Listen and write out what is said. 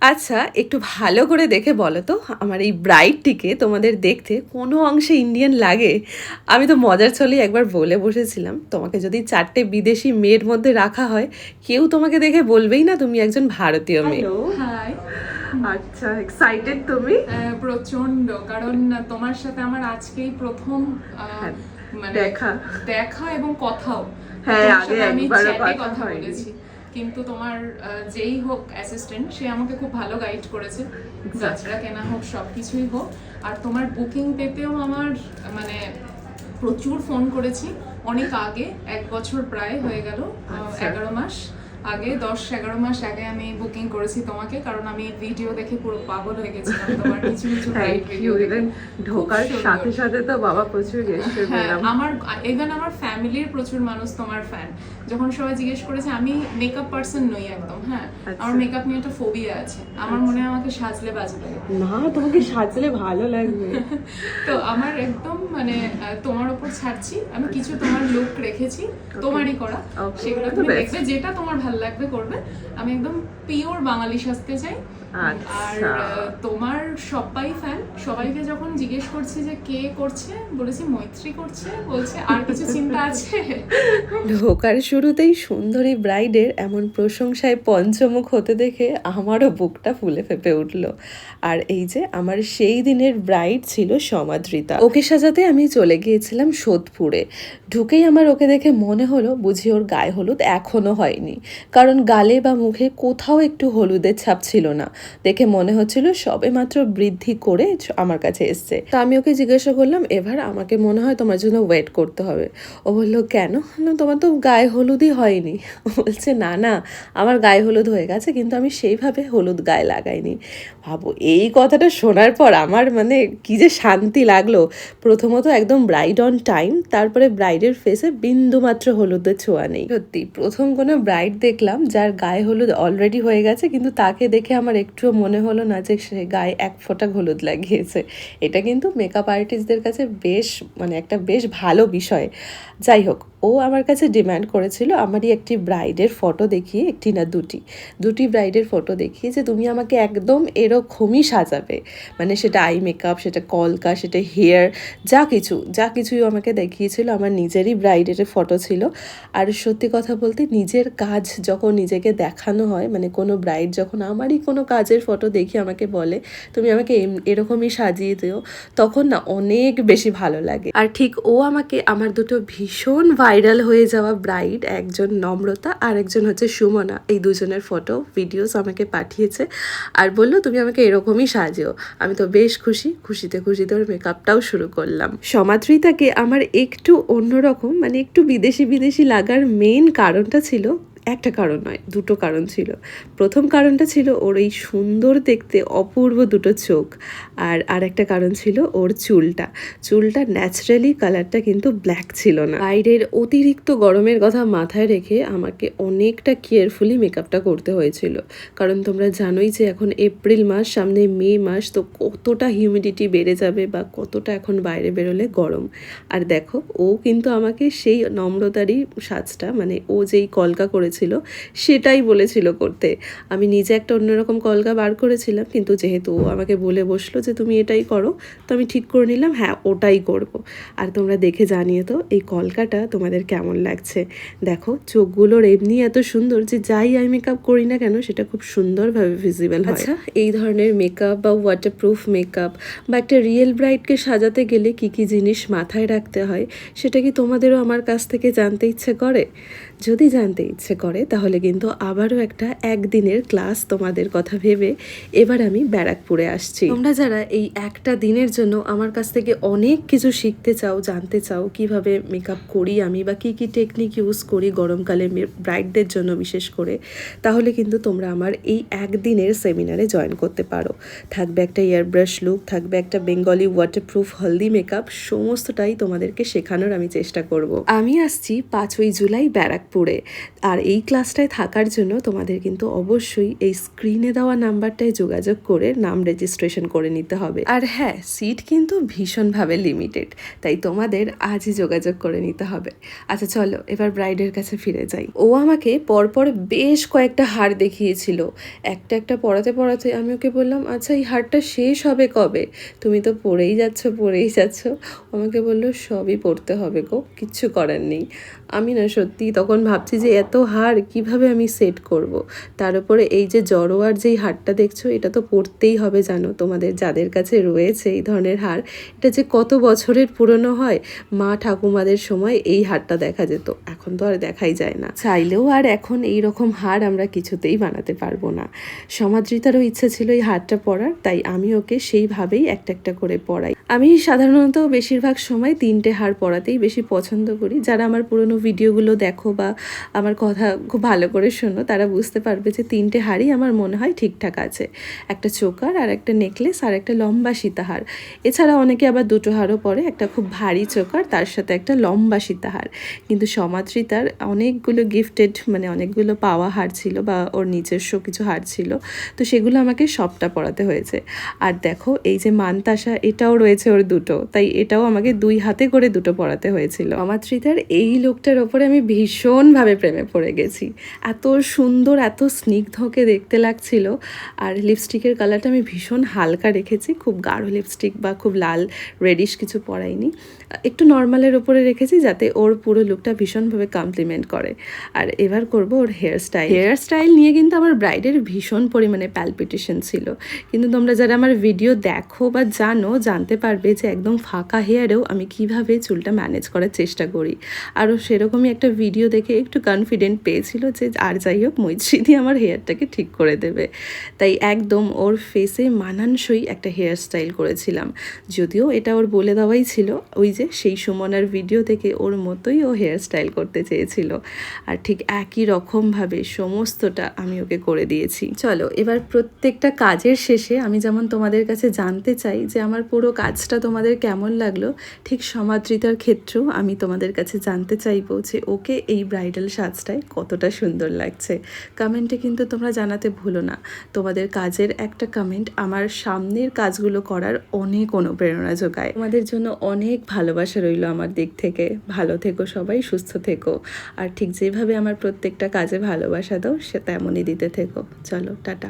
আচ্ছা, একটু ভালো করে দেখে বলো তো আমার এই ব্রাইডটিকে তোমাদের দেখতে কোনো অংশে ইন্ডিয়ান লাগে? আমি তো মজার ছলেই একবার বলে বসেছিলাম, তোমাকে যদি ৪ টে বিদেশি মেয়ের মধ্যে রাখা হয়, কেউ তোমাকে দেখে বলবেই না তুমি একজন ভারতীয় মেয়ে। হ্যালো। হাই। আচ্ছা, এক্সাইটেড তুমি? প্রচন্ড, কারণ তোমার সাথে আমার আজকেই প্রথম হ্যাঁ, মানে দেখা। দেখা এবং কথাও। হ্যাঁ, তোমার আগে সাথে আমি একবারও চ্যাটে কথা কথা হয়নি। বলেছি, কিন্তু তোমার যেই হোক অ্যাসিস্ট্যান্ট, সে আমাকে খুব ভালো গাইড করেছে। গাছড়া কেনা হোক, সব কিছুই হোক। আর তোমার বুকিং পেতেও আমার মানে প্রচুর ফোন করেছি অনেক আগে, 1 বছর প্রায় হয়ে গেল, আচ্ছা। 11 মাস আগে, 10-11 মাস আগে আমি বুকিং করেছি তোমাকে, কারণ আমি ভিডিও দেখে পুরো পাগল হয়ে গেছিলাম তোমার কিছু কিছু ব্রাইড ভিডিও দেখে। ঢোকার সাথে সাথে তো বাবা প্রচুর গেস্ট হ্যাঁ, পেলাম। আমার ফ্যামিলির প্রচুর মানুষ তোমার ফ্যান। যখন সবাই জিজ্ঞেস করেছে, আমি মেকআপ পার্সন নই একদম, হ্যাঁ, আমার মেকআপ নিয়ে একটা ফোবিয়া আছে। আমার মনে হয় আমাকে সাজলে বাজবে না, তোমাকে সাজলে ভালো লাগবে। তো আমার একদম মানে তোমার উপর ছাড়ছি, আমি কিছু তোমার লুক রেখেছি তোমারই করা, সেগুলো তুমি দেখবে, যেটা তোমার ভালো লাগবে করবে। আমি একদম পিওর বাঙালি সাজতে চাই। আর তোমার সবাই ফ্যান, সবাইকে যখন জিজ্ঞেস করছি যে কে করছে, বলেছি মৈত্রী করছে, বলছে আর কিছু চিন্তা আছে। ঢোকার শুরুতেই সুন্দরী ব্রাইডের এমন প্রশংসায় পঞ্চমুখ হতে দেখে আমারও বুকটা ফুলে ফেপে উঠল। আর এই যে আমার সেই দিনের ব্রাইড ছিল সমাদৃতা, ওকে সাজাতে আমি চলে গিয়েছিলাম সোদপুরে। ঢুকেই আমার ওকে দেখে মনে হলো বুঝি ওর গায়ে হলুদ এখনো হয়নি, কারণ গালে বা মুখে কোথাও একটু হলুদের ছাপ ছিল না। দেখে মনে হচ্ছিল সবে মাত্র বৃদ্ধি করে আমার কাছে এসছে। তা আমি ওকে জিজ্ঞাসা করলাম, এবার আমাকে মনে হয় তোমার জন্য ওয়েট করতে হবে। ও বললো কেন? তোমার তো গায়ে হলুদই হয়নি। বলছে না না, আমার গায়ে হলুদ হয়ে গেছে, কিন্তু আমি সেইভাবে হলুদ গায়ে লাগাইনি। ভাবো, এই কথাটা শোনার পর আমার মানে কি যে শান্তি লাগলো। প্রথমত একদম ব্রাইড অন টাইম, তারপরে ব্রাইডের ফেসে বিন্দুমাত্র হলুদের ছোঁয়া নেই। সত্যি প্রথম কোনো ব্রাইড দেখলাম যার গায়ে হলুদ অলরেডি হয়ে গেছে, কিন্তু তাকে দেখে আমার একটুও মনে হলো না যে সে গায়ে এক ফোঁটা হলুদ লাগিয়েছে। এটা কিন্তু মেকআপ আর্টিস্টদের কাছে বেশ মানে একটা বেশ ভালো বিষয়। যাই হোক, ও আমার কাছে ডিমান্ড করেছিল আমারই একটি ব্রাইডের ফটো দেখিয়ে, একটি না দুটি ব্রাইডের ফটো দেখিয়ে, যে তুমি আমাকে একদম এরকমই সাজাবে। মানে সেটা আই মেকআপ, সেটা কলকা, সেটা হেয়ার, যা কিছুই আমাকে দেখিয়েছিল। আমার নিজেরই ব্রাইডের ফটো ছিল। আর সত্যি কথা বলতে, নিজের কাজ যখন নিজেকে দেখানো হয়, মানে কোনো ব্রাইড যখন আমারই কোনো কাজের ফটো দেখে আমাকে বলে তুমি আমাকে এরকমই সাজিয়ে দিও, তখন না অনেক বেশি ভালো লাগে। আর ঠিক ও আমাকে আমার দুটো ভীষণ ভাইরাল হয়ে যাওয়া ব্রাইড, একজন নম্রতা আর একজন হচ্ছে সুমনা, এই দুজনের ফটো ভিডিওস আমাকে পাঠিয়েছে আর বললো তুমি আমাকে এরকমই সাজিও। আমি তো বেশ খুশিতে ওর মেকআপটাও শুরু করলাম। সমাদৃতাকে আমার একটু অন্যরকম, মানে একটু বিদেশি লাগার মেইন কারণটা ছিল, একটা কারণ নয়, দুটো কারণ ছিল। প্রথম কারণটা ছিল ওর এই সুন্দর দেখতে অপূর্ব দুটো চোখ। আর একটা কারণ ছিল ওর চুলটা ন্যাচারালি কালারটা কিন্তু ব্ল্যাক ছিল না। বাইরের অতিরিক্ত গরমের কথা মাথায় রেখে আমাকে অনেকটা কেয়ারফুলি মেকআপটা করতে হয়েছিল, কারণ তোমরা জানোই যে এখন এপ্রিল মাস, সামনে মে মাস, তো কতটা হিউমিডিটি বেড়ে যাবে বা কতটা এখন বাইরে বেরোলে গরম। আর দেখো, ও কিন্তু আমাকে সেই নম্রতারই সাজটা, মানে ও যেই কলকা করেছিল সেটাই বলেছিল করতে। আমি নিজে একটা অন্যরকম কলকা বার করেছিলাম, কিন্তু যেহেতু ও আমাকে বলে বসলো যে তুমি এটাই করো, তো আমি ঠিক করে নিলাম হ্যাঁ ওটাই করব। আর তোমরা দেখে জানিয়ে তো এই কলকাটা তোমাদের কেমন লাগছে। দেখো, চোখগুলোর এমনি এত সুন্দর যে যাই আই মেকআপ করি না কেন সেটা খুব সুন্দরভাবে ভিজিবল হয়। আচ্ছা, এই ধরনের মেকআপ বা ওয়াটারপ্রুফ মেকআপ বা একটা রিয়েল ব্রাইডকে সাজাতে গেলে কি কি জিনিস মাথায় রাখতে হয়, সেটা কি তোমাদেরও আমার কাছ থেকে জানতে ইচ্ছে করে? যদি জানতে ইচ্ছে করে তাহলে কিন্তু আবারও একটা একদিনের ক্লাস তোমাদের কথা ভেবে এবার আমি ব্যারাকপুরে আসছি। তোমরা যারা এই একটা দিনের জন্য আমার কাছ থেকে অনেক কিছু শিখতে চাও, জানতে চাও কিভাবে মেকআপ করি আমি বা কী টেকনিক ইউজ করি গরমকালে ব্রাইডদের জন্য বিশেষ করে, তাহলে কিন্তু তোমরা আমার এই একদিনের সেমিনারে জয়েন করতে পারো। থাকবে একটা এয়ার ব্রাশ লুক, থাকবে একটা বেঙ্গলি ওয়াটারপ্রুফ হলদি মেকআপ, সমস্তটাই তোমাদেরকে শেখানোর আমি চেষ্টা করব। আমি আসছি 5ই জুলাই ব্যারাকপুর। ব্যারাকপুরে। আর এই ক্লাসটায় থাকার জন্য তোমাদের কিন্তু অবশ্যই এই স্ক্রিনে দেওয়া নাম্বারটায় যোগাযোগ করে নাম রেজিস্ট্রেশন করে নিতে হবে। আর হ্যাঁ, সিট কিন্তু ভীষণভাবে লিমিটেড, তাই তোমাদের আজই যোগাযোগ করে নিতে হবে। আচ্ছা চলো এবার ব্রাইডের কাছে ফিরে যাই। ও আমাকে পরপর বেশ কয়েকটা হার দেখিয়েছিল। একটা একটা পড়াতে পড়াতে আমি ওকে বললাম, আচ্ছা এই হারটা শেষ হবে কবে? তুমি তো পড়েই যাচ্ছ। আমাকে বললো সবই পড়তে হবে গো, কিচ্ছু করার নেই। আমি না সত্যি তখন ভাবছি যে এত হার কিভাবে আমি সেট করব। তার উপরে এই যে জড়োয়ার যেই হারটা দেখছো, এটা তো পড়তেই হবে জানো, তোমাদের যাদের কাছে রয়েছে এই ধরনের হার, এটা যে কত বছরের পুরনো হয়। মা ঠাকুমাদের সময় এই হারটা দেখা যেত, এখন তো আর দেখাই যায় না। চাইলেও আর এখন এই রকম হার আমরা কিছুতেই বানাতে পারবো না। সমাদৃতারও ইচ্ছে ছিল এই হারটা পরার, তাই আমি ওকে সেইভাবেই একটা একটা করে পরাই। আমি সাধারণত বেশিরভাগ সময় 3টে হার পরাতেই বেশি পছন্দ করি। যারা আমার পুরনো ভিডিওগুলো দেখো বা আমার কথা খুব ভালো করে শোনো, তারা বুঝতে পারবে যে 3টে হারই আমার মনে হয় ঠিকঠাক আছে। একটা চোকার, আর একটা নেকলেস, আর একটা লম্বা সীতাহার। এছাড়া অনেকে আবার 2টো হারও পরে, একটা খুব ভারী চোকার, তার সাথে একটা লম্বা সীতাহার। কিন্তু সমাদৃতার অনেকগুলো গিফটেড, মানে অনেকগুলো পাওয়া হার ছিল বা ওর নিজস্ব কিছু হার ছিল, তো সেগুলো আমাকে সবটা পরাতে হয়েছে। আর দেখো এই যে মানতাসা, এটাও রয়েছে ওর 2টো, তাই এটাও আমাকে 2 হাতে করে 2টো পরাতে হয়েছিল। অমাতৃতার এই লোকটার ওপরে আমি ভীষণভাবে প্রেমে পড়ে গেছি। এত সুন্দর, এত স্নিগ্ধকে দেখতে লাগছিল। আর লিপস্টিকের কালারটা আমি ভীষণ হালকা রেখেছি, খুব গাঢ় লিপস্টিক বা খুব লাল রেডিশ কিছু পরাইনি, একটু নর্মালের ওপরে রেখেছি যাতে ওর পুরো লুকটা ভীষণভাবে কমপ্লিমেন্ট করে। আর এবার করব ওর হেয়ার স্টাইল নিয়ে কিন্তু আমার ব্রাইডের ভীষণ পরিমাণে প্যালপিটেশন ছিল। কিন্তু তোমরা যারা আমার ভিডিও দেখো বা জানতে পারবে যে একদম ফাঁকা হেয়ারেও আমি কিভাবে চুলটা ম্যানেজ করার চেষ্টা করি। আরও সেরকমই একটা ভিডিও দেখে একটু কনফিডেন্ট পেয়েছিল যে আর যাই হোক মৈত্রী আমার হেয়ারটাকে ঠিক করে দেবে। তাই একদম ওর ফেসে মানানসই একটা হেয়ার স্টাইল করেছিলাম। যদিও এটা ওর বলে দেওয়াই ছিল, ওই যে সেই সুমনার ভিডিও থেকে ওর মতোই ও হেয়ার স্টাইল করতে চেয়েছিল। আর ঠিক একই রকমভাবে সমস্তটা আমি ওকে করে দিয়েছি। চলো এবার প্রত্যেকটা কাজের শেষে আমি যেমন তোমাদের কাছে জানতে চাই যে আমার পুরো কাজটা তোমাদের কেমন লাগলো, ঠিক সমাদৃতার ক্ষেত্রেও আমি তোমাদের কাছে জানতে চাইবো যে ওকে এই ব্রাইডাল সাজটায় কতটা সুন্দর লাগছে। কমেন্টে কিন্তু তোমরা জানাতে ভুলো না। তোমাদের কাজের একটা কমেন্ট আমার সামনের কাজগুলো করার অনেক অনুপ্রেরণা যোগায়। তোমাদের জন্য অনেক ভালোবাসা রইলো আমার দিক থেকে। ভালো থেকো সবাই, সুস্থ থেকো। আর ঠিক যেভাবে আমার প্রত্যেকটা কাজে ভালোবাসা দাও, সে তেমনই দিতে থেকো। চলো টাটা।